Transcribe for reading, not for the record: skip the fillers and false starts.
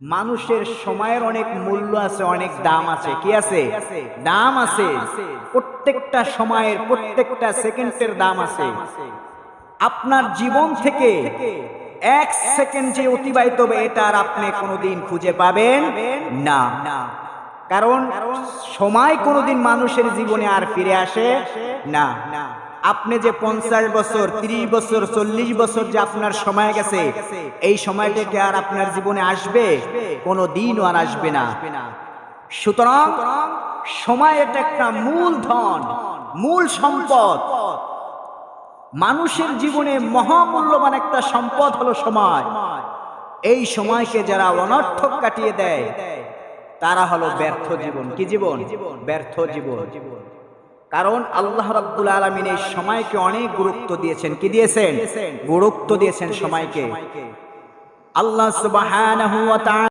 মানুষের সময়ের অনেক মূল্য আছে, অনেক দাম আছে। কি আছে? দাম আছে। প্রত্যেকটা সময়ের, প্রত্যেকটা সেকেন্ডের দাম আছে। আপনার জীবন থেকে এক সেকেন্ড যে অতিবাহিত হবে এটা আর আপনি কোনোদিন খুঁজে পাবেন না। কারণ সময় কোনোদিন মানুষের জীবনে আর ফিরে আসে না। আপনি যে 50 বছর, 30 বছর, 40 বছর যে আপনার সময় গেছে, এই সময়টাকে আর আপনার জীবনে আসবে? কোনোদিনও আর আসবে না। সুতরাং সময় এটা একটা মূলধন, মূল সম্পদ। মানুষের জীবনে মহামূল্যবান একটা সম্পদ হলো সময়। এই সময়কে যারা অনর্থক কাটিয়ে দেয় তারা হলো ব্যর্থ জীবন। কি জীবন? ব্যর্থ জীবন। কারণ আল্লাহ রাব্বুল আলামিন এই সময়কে অনেক গুরুত্ব দিয়েছেন। কি দিয়েছেন? গুরুত্ব দিয়েছেন সময়কে। আল্লাহ সুবহানাহু ওয়া তাআলা